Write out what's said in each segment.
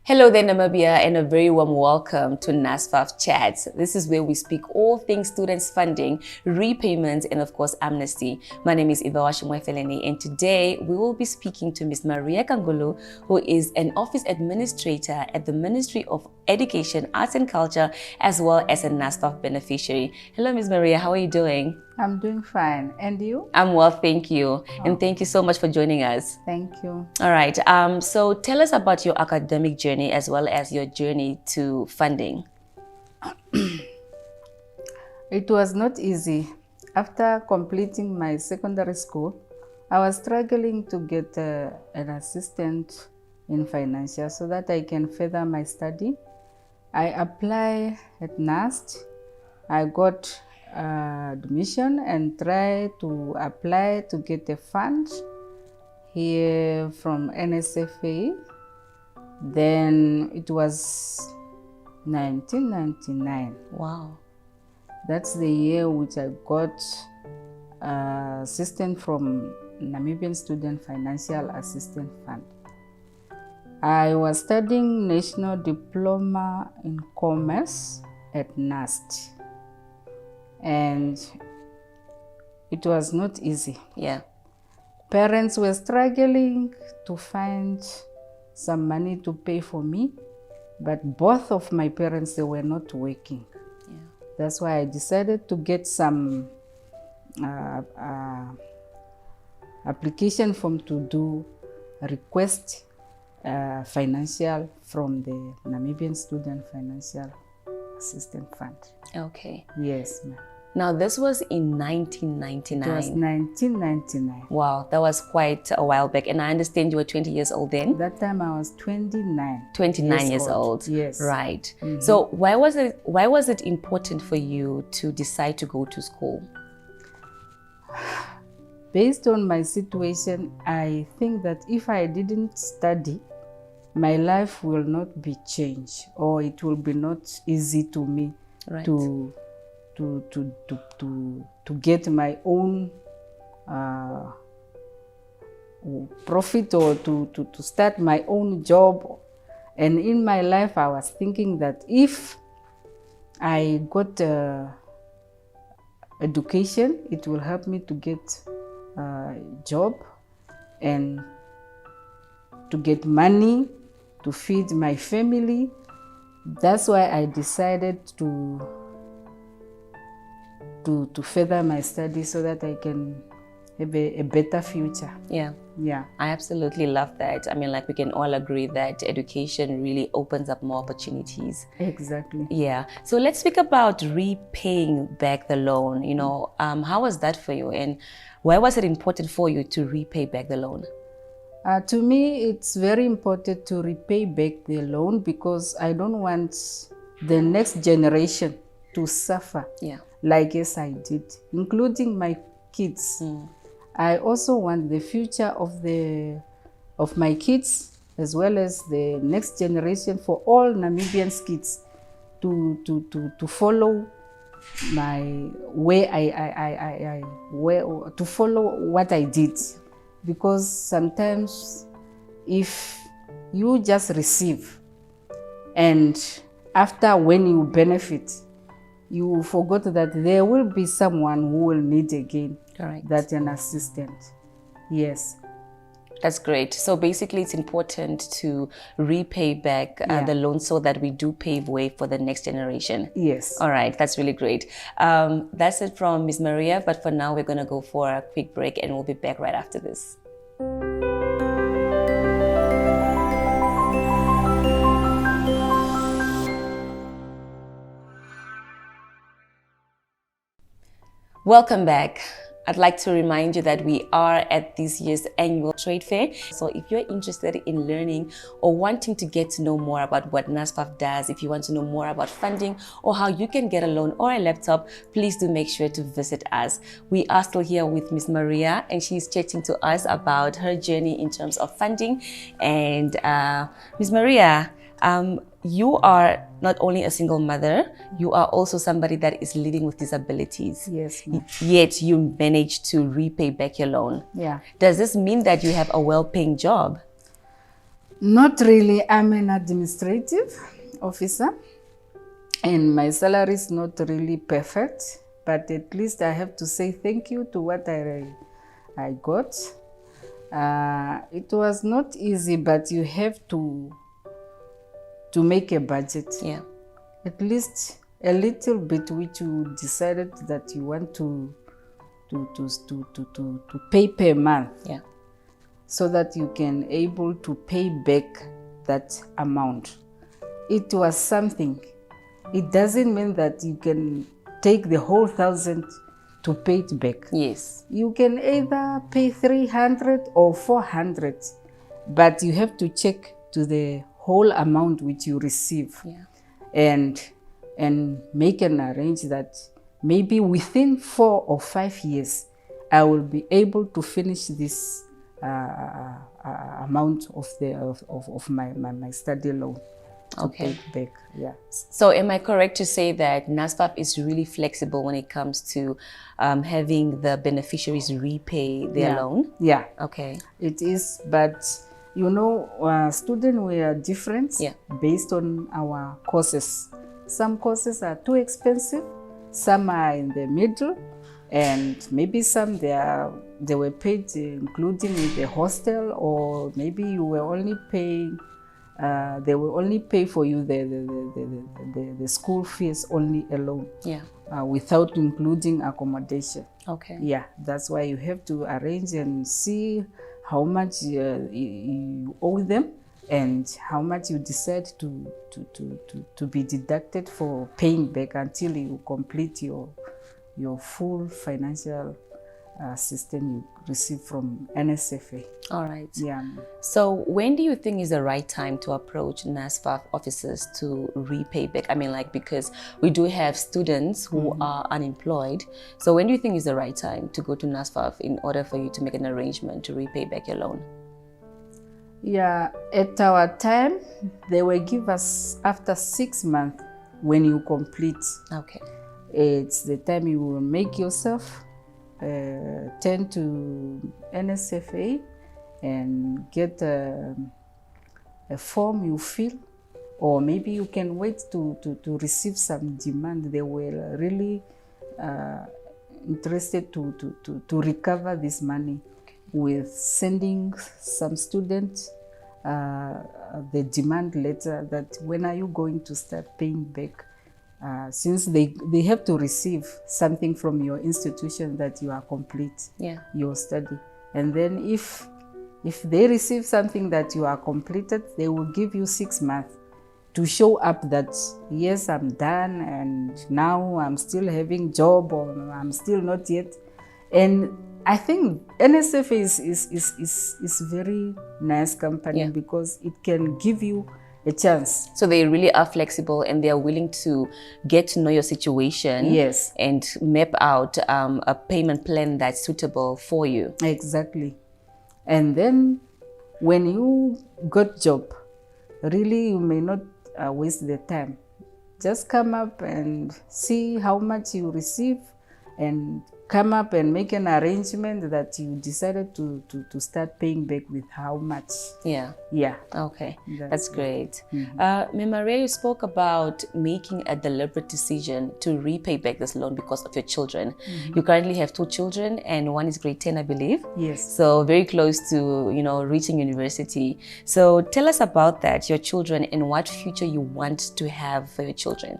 Hello there, Namibia, and a very warm welcome to NSFAF Chats. This is where we speak all things students funding, repayments, and of course, amnesty. My name is Ivawa, and today we will be speaking to Ms. Maria Kangulu, who is an office administrator at the Ministry of Education, Arts and Culture, as well as a NSFAF beneficiary. Hello, Ms. Maria, how are you doing? I'm doing fine. And you? I'm well, thank you. And thank you so much for joining us. Thank you. All right. So tell us about your academic journey as well as your journey to funding. It was not easy. After completing my secondary school, I was struggling to get an assistant in financial so that I can further my study. I applied at NAST. I got admission and try to apply to get a fund here from NSFAF. Then it was 1999. Wow. That's the year which I got assistance from Namibian Student Financial Assistance Fund. I was studying National Diploma in Commerce at NAST. And it was not easy. Yeah. Parents were struggling to find some money to pay for me, but both of my parents, they were not working. Yeah. That's why I decided to get some application form to do request financial from the Namibian Student Financial Assistance Fund. Okay. Yes, ma'am. Now, this was in 1999. It was 1999. Wow, that was quite a while back. And I understand you were 20 years old then? That time I was 29. 29 years old. Yes. Right. So why was it important for you to decide to go to school? Based on my situation, I think that if I didn't study, my life will not be changed, or it will be not easy to me to get my own profit, or to start my own job. And in my life, I was thinking that if I got education, it will help me to get a job and to get money to feed my family. That's why I decided to further my studies so that I can have a better future. Yeah. Yeah. I absolutely love that. I mean, like, we can all agree that education really opens up more opportunities. Exactly. Yeah. So let's speak about repaying back the loan. You know, how was that for you? And why was it important for you to repay back the loan? To me, it's very important to repay back the loan because I don't want the next generation to suffer. Yeah. Like as I did, including my kids. I also want the future of my kids, as well as the next generation, for all Namibian kids to follow my way. To follow what I did, because sometimes if you just receive and after when you benefit, you forgot that there will be someone who will need again. Correct. That an assistant. Yes. That's great. So basically, it's important to repay back the loan so that we do pave way for the next generation. Yes. All right. That's really great. That's it from Ms. Maria. But for now, we're going to go for a quick break and we'll be back right after this. Welcome back. I'd like to remind you that we are at this year's annual trade fair. So if you're interested in learning or wanting to get to know more about what NSFAF does, if you want to know more about funding or how you can get a loan or a laptop, please do make sure to visit us. We are still here with Ms. Maria, and she's chatting to us about her journey in terms of funding. And Ms. Maria, you are not only a single mother, you are also somebody that is living with disabilities. Yes. Yet you managed to repay back your loan. Yeah. Does this mean that you have a well-paying job? Not really. I'm an administrative officer and my salary is not really perfect, but at least I have to say thank you to what I got. It was not easy, but you have to make a budget. Yeah. At least a little bit which you decided that you want to pay per month. Yeah. So that you can able to pay back that amount. It was something. It doesn't mean that you can take the whole 1,000 to pay it back. Yes. You can either pay 300 or 400, but you have to check to the whole amount which you receive. Yeah. And make an arrange that maybe within 4 or 5 years, I will be able to finish this amount of my study loan to Okay. pay back. Yeah. So am I correct to say that NSFAF is really flexible when it comes to having the beneficiaries repay their loan? Yeah. Okay. It is, but you know, students we are different based on our courses. Some courses are too expensive, some are in the middle, and maybe some they were paid including in the hostel, or maybe you were only paying they will only pay for you the school fees only alone. Yeah. Without including accommodation. Okay. Yeah, that's why you have to arrange and see how much you owe them and how much you decide to be deducted for paying back until you complete your full financial assistance you receive from NSFAF. All right. Yeah. So when do you think is the right time to approach NSFAF officers to repay back? I mean, like, because we do have students who are unemployed. So when do you think is the right time to go to NSFAF in order for you to make an arrangement to repay back your loan? Yeah, at our time, they will give us after 6 months when you complete. Okay. It's the time you will make yourself turn to NSFAF and get a form you fill, or maybe you can wait to receive some demand. They were really interested to recover this money with sending some students the demand letter that when are you going to start paying back, since they have to receive something from your institution that you are complete your study. And then if they receive something that you are completed, they will give you 6 months to show up that yes, I'm done and now I'm still having job, or I'm still not yet. And I think NSFAF is very nice company because it can give you a chance. So they really are flexible and they are willing to get to know your situation and map out a payment plan that's suitable for you. Exactly. And then when you got job, really you may not waste the time. Just come up and see how much you receive and come up and make an arrangement that you decided to start paying back with how much. Yeah. Okay, that's great. Maria, you spoke about making a deliberate decision to repay back this loan because of your children. You currently have 2 children and one is grade 10, I believe. Yes. So very close to, you know, reaching university. So tell us about that, your children, and what future you want to have for your children.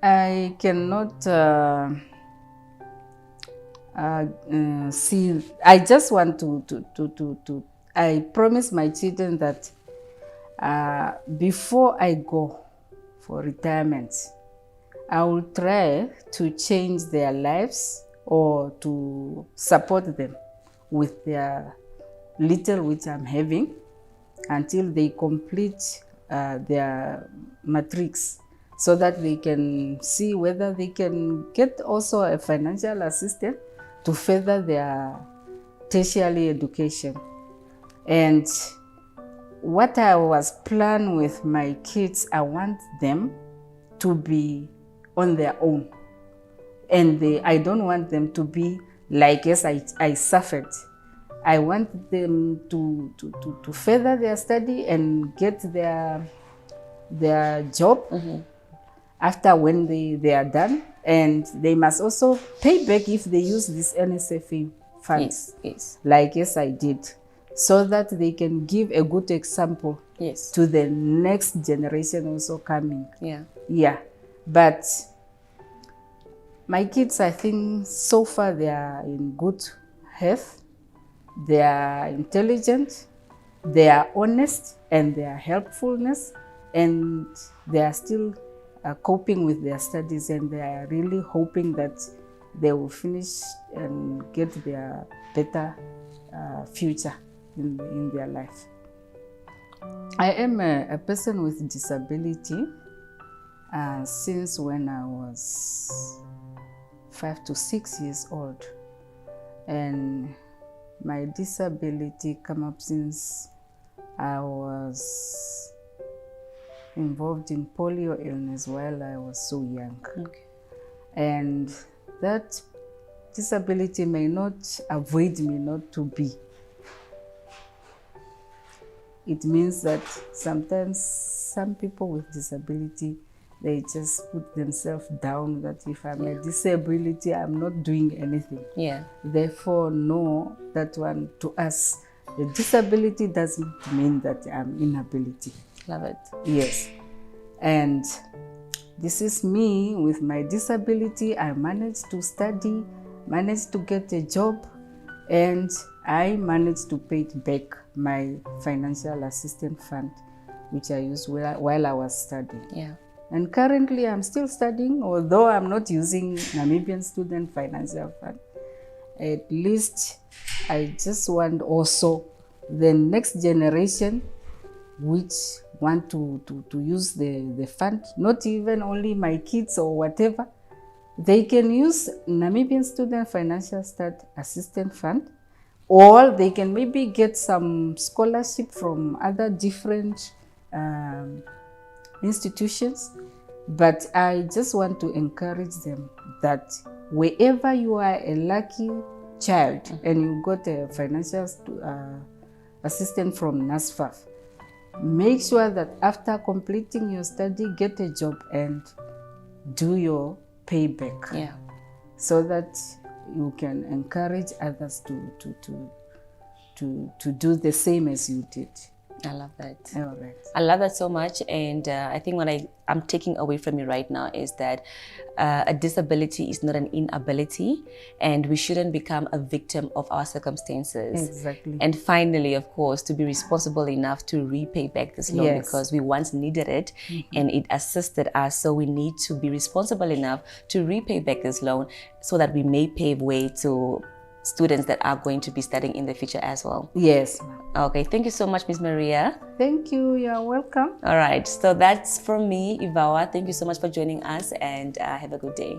I cannot see. I just want to I promise my children that before I go for retirement, I will try to change their lives or to support them with their little which I'm having until they complete their matrix, so that they can see whether they can get also a financial assistance to further their tertiary education. And what I was planning with my kids, I want them to be on their own. And I don't want them to be like as I suffered. I want them to further their study and get their job after when they are done. And they must also pay back if they use this NSFAF funds, like yes I did, so that they can give a good example to the next generation also coming. But my kids, I think so far they are in good health, they are intelligent, they are honest, and they are helpfulness, and they are still coping with their studies, and they are really hoping that they will finish and get their better future in their life. I am a person with disability since when I was 5 to 6 years old, and my disability came up since I was involved in polio illness while I was so young. And that disability may not avoid me not to be. It means that sometimes some people with disability, they just put themselves down that if I'm a disability, I'm not doing anything. Therefore, no, that one to us, the disability doesn't mean that I'm inability. Love it. Yes. And this is me with my disability. I managed to study, managed to get a job, and I managed to pay back my financial assistance fund, which I used while I was studying. And currently I'm still studying, although I'm not using Namibian Student Financial Fund. At least I just want also the next generation which want to use the fund, not even only my kids or whatever. They can use Namibian Student Financial Assistance Fund, or they can maybe get some scholarship from other different institutions. But I just want to encourage them that wherever you are a lucky child and you got a financial assistance from NSFAF, make sure that after completing your study, get a job and do your payback, so that you can encourage others to do the same as you did. I love that. All right. I love that so much. And I think what I'm taking away from you right now is that a disability is not an inability, and we shouldn't become a victim of our circumstances. Exactly. And finally, of course, to be responsible enough to repay back this loan, because we once needed it and it assisted us. So we need to be responsible enough to repay back this loan so that we may pave way to students that are going to be studying in the future as well. Yes. Okay, thank you so much, Ms. Maria. Thank you, you're welcome. All right, so that's from me, Ivawa. Thank you so much for joining us, and have a good day.